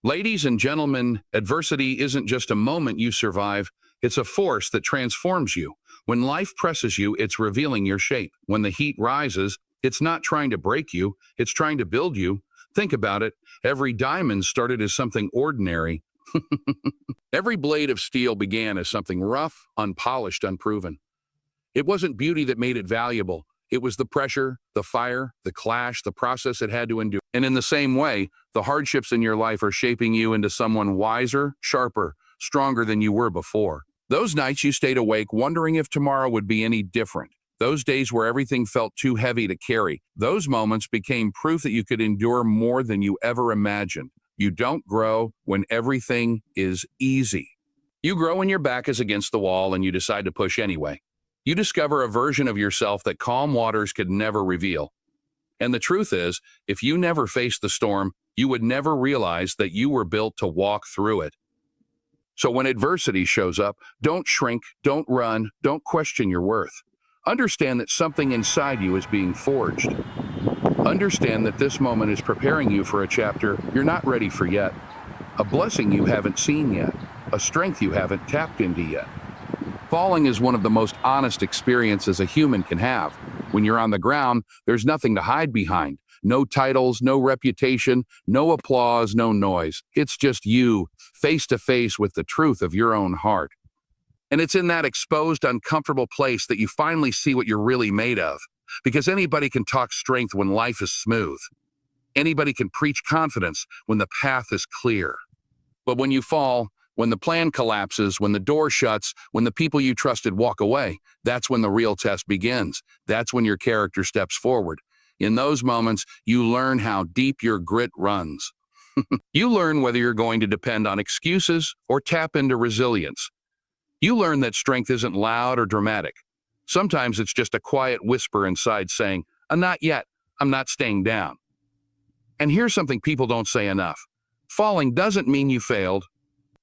Ladies and gentlemen, adversity isn't just a moment you survive, it's a force that transforms you. When life presses you, it's revealing your shape. When the heat rises, it's not trying to break you, it's trying to build you. Think about it. Every diamond started as something ordinary. Every blade of steel began as something rough, unpolished, unproven. It wasn't beauty that made it valuable. It was the pressure, the fire, the clash, the process it had to endure. And in the same way, the hardships in your life are shaping you into someone wiser, sharper, stronger than you were before. Those nights you stayed awake wondering if tomorrow would be any different. Those days where everything felt too heavy to carry. Those moments became proof that you could endure more than you ever imagined. You don't grow when everything is easy. You grow when your back is against the wall and you decide to push anyway. You discover a version of yourself that calm waters could never reveal. And the truth is, if you never faced the storm, you would never realize that you were built to walk through it. So when adversity shows up, don't shrink, don't run, don't question your worth. Understand that something inside you is being forged. Understand that this moment is preparing you for a chapter you're not ready for yet, a blessing you haven't seen yet, a strength you haven't tapped into yet. Falling is one of the most honest experiences a human can have. When you're on the ground, there's nothing to hide behind. No titles, no reputation, no applause, no noise. It's just you, face to face with the truth of your own heart. And it's in that exposed, uncomfortable place that you finally see what you're really made of. Because anybody can talk strength when life is smooth. Anybody can preach confidence when the path is clear. But when you fall, when the plan collapses, when the door shuts, when the people you trusted walk away, that's when the real test begins. That's when your character steps forward. In those moments, you learn how deep your grit runs. You learn whether you're going to depend on excuses or tap into resilience. You learn that strength isn't loud or dramatic. Sometimes it's just a quiet whisper inside saying, not yet, I'm not staying down. And here's something people don't say enough. Falling doesn't mean you failed.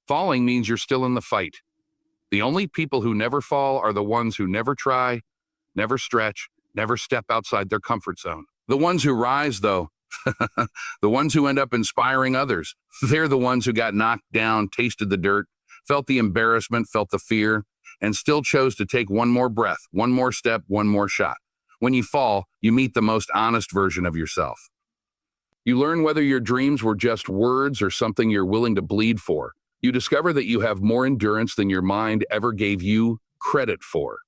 Falling means you're still in the fight. The only people who never fall are the ones who never try, never stretch, never step outside their comfort zone. The ones who rise, though, the ones who end up inspiring others, they're the ones who got knocked down, tasted the dirt, felt the embarrassment, felt the fear, and still chose to take one more breath, one more step, one more shot. When you fall, you meet the most honest version of yourself. You learn whether your dreams were just words or something you're willing to bleed for. You discover that you have more endurance than your mind ever gave you credit for.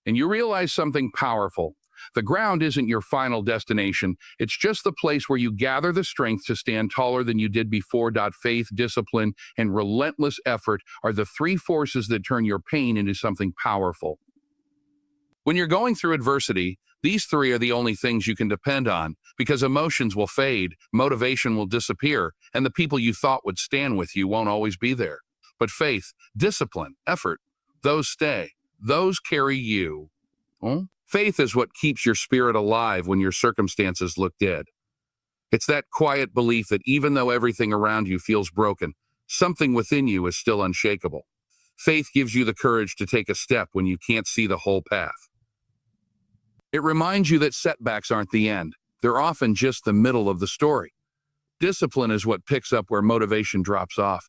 And you realize something powerful. The ground isn't your final destination. It's just the place where you gather the strength to stand taller than you did before. Faith, discipline, and relentless effort are the three forces that turn your pain into something powerful. When you're going through adversity, these three are the only things you can depend on, because emotions will fade, motivation will disappear, and the people you thought would stand with you won't always be there. But faith, discipline, effort, those stay. Those carry you. Faith is what keeps your spirit alive when your circumstances look dead. It's that quiet belief that even though everything around you feels broken, something within you is still unshakable. Faith gives you the courage to take a step when you can't see the whole path. It reminds you that setbacks aren't the end. They're often just the middle of the story. Discipline is what picks up where motivation drops off.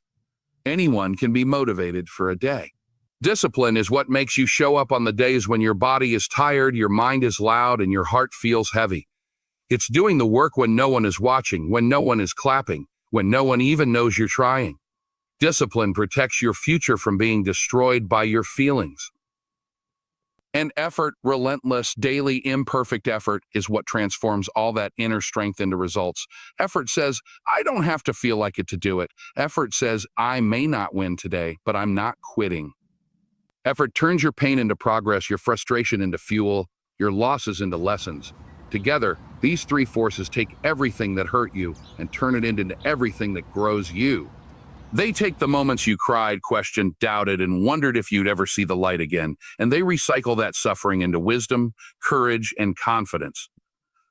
Anyone can be motivated for a day. Discipline is what makes you show up on the days when your body is tired, your mind is loud, and your heart feels heavy. It's doing the work when no one is watching, when no one is clapping, when no one even knows you're trying. Discipline protects your future from being destroyed by your feelings. And effort, relentless, daily, imperfect effort is what transforms all that inner strength into results. Effort says, I don't have to feel like it to do it. Effort says, I may not win today, but I'm not quitting. Effort turns your pain into progress, your frustration into fuel, your losses into lessons. Together, these three forces take everything that hurt you and turn it into everything that grows you. They take the moments you cried, questioned, doubted, and wondered if you'd ever see the light again, and they recycle that suffering into wisdom, courage, and confidence.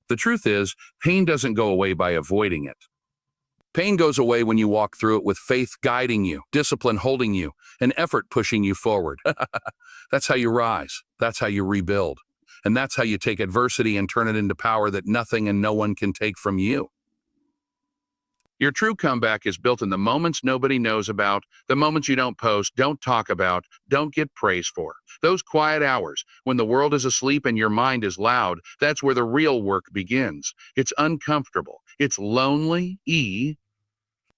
The truth is, pain doesn't go away by avoiding it. Pain goes away when you walk through it with faith guiding you, discipline holding you, and effort pushing you forward. That's how you rise. That's how you rebuild. And that's how you take adversity and turn it into power that nothing and no one can take from you. Your true comeback is built in the moments nobody knows about, the moments you don't post, don't talk about, don't get praised for. Those quiet hours, when the world is asleep and your mind is loud, that's where the real work begins. It's uncomfortable. It's lonely,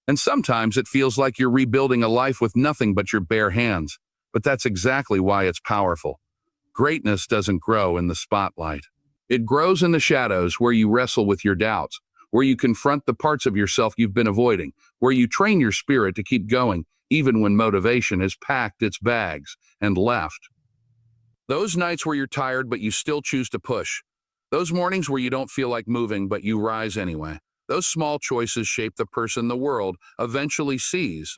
and sometimes it feels like you're rebuilding a life with nothing but your bare hands. But that's exactly why it's powerful. Greatness doesn't grow in the spotlight. It grows in the shadows, where you wrestle with your doubts, where you confront the parts of yourself you've been avoiding, where you train your spirit to keep going, even when motivation has packed its bags and left. Those nights where you're tired but you still choose to push. Those mornings where you don't feel like moving but you rise anyway. Those small choices shape the person the world eventually sees.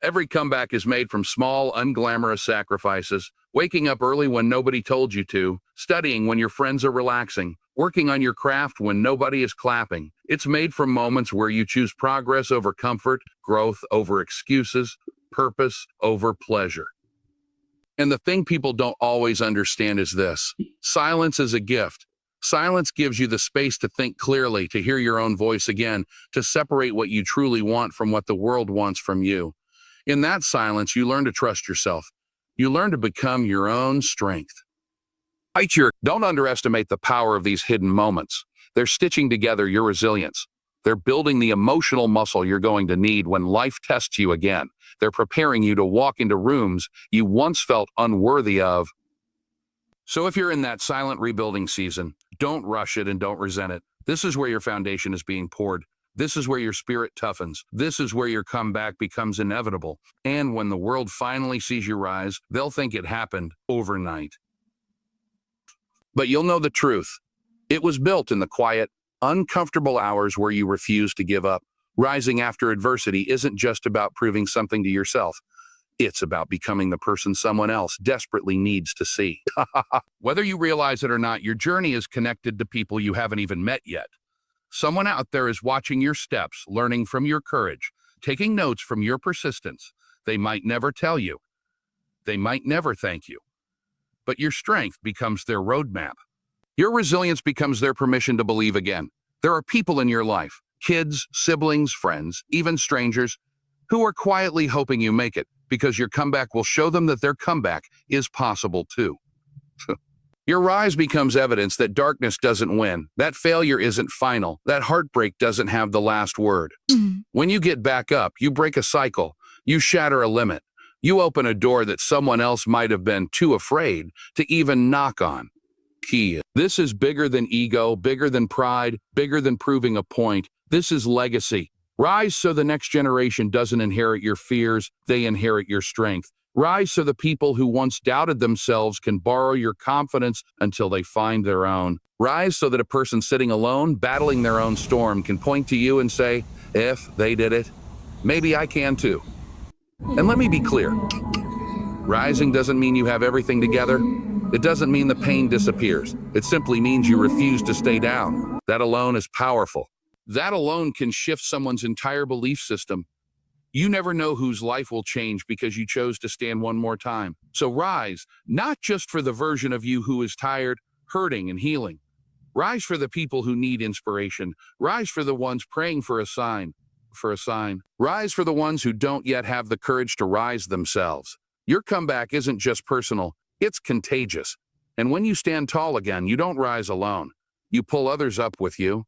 Every comeback is made from small, unglamorous sacrifices. Waking up early when nobody told you to, studying when your friends are relaxing, working on your craft when nobody is clapping. It's made from moments where you choose progress over comfort, growth over excuses, purpose over pleasure. And the thing people don't always understand is this: silence is a gift. Silence gives you the space to think clearly, to hear your own voice again, to separate what you truly want from what the world wants from you. In that silence, you learn to trust yourself. You learn to become your own strength. Don't underestimate the power of these hidden moments. They're stitching together your resilience. They're building the emotional muscle you're going to need when life tests you again. They're preparing you to walk into rooms you once felt unworthy of. So if you're in that silent rebuilding season, don't rush it and don't resent it. This is where your foundation is being poured. This is where your spirit toughens. This is where your comeback becomes inevitable. And when the world finally sees you rise, they'll think it happened overnight. But you'll know the truth. It was built in the quiet, uncomfortable hours where you refuse to give up. Rising after adversity isn't just about proving something to yourself. It's about becoming the person someone else desperately needs to see. Whether you realize it or not, your journey is connected to people you haven't even met yet. Someone out there is watching your steps, learning from your courage, taking notes from your persistence. They might never tell you. They might never thank you. But your strength becomes their roadmap. Your resilience becomes their permission to believe again. There are people in your life, kids, siblings, friends, even strangers, who are quietly hoping you make it, because your comeback will show them that their comeback is possible too. Your rise becomes evidence that darkness doesn't win, that failure isn't final, that heartbreak doesn't have the last word. When you get back up, you break a cycle, you shatter a limit, you open a door that someone else might have been too afraid to even knock on. This is bigger than ego, bigger than pride, bigger than proving a point. This is legacy. Rise so the next generation doesn't inherit your fears, they inherit your strength. Rise so the people who once doubted themselves can borrow your confidence until they find their own. Rise so that a person sitting alone, battling their own storm, can point to you and say, if they did it, maybe I can too. And let me be clear. Rising doesn't mean you have everything together. It doesn't mean the pain disappears. It simply means you refuse to stay down. That alone is powerful. That alone can shift someone's entire belief system. You never know whose life will change because you chose to stand one more time. So rise, not just for the version of you who is tired, hurting, and healing. Rise for the people who need inspiration. Rise for the ones praying for a sign. Rise for the ones who don't yet have the courage to rise themselves. Your comeback isn't just personal, it's contagious. And when you stand tall again, you don't rise alone. You pull others up with you.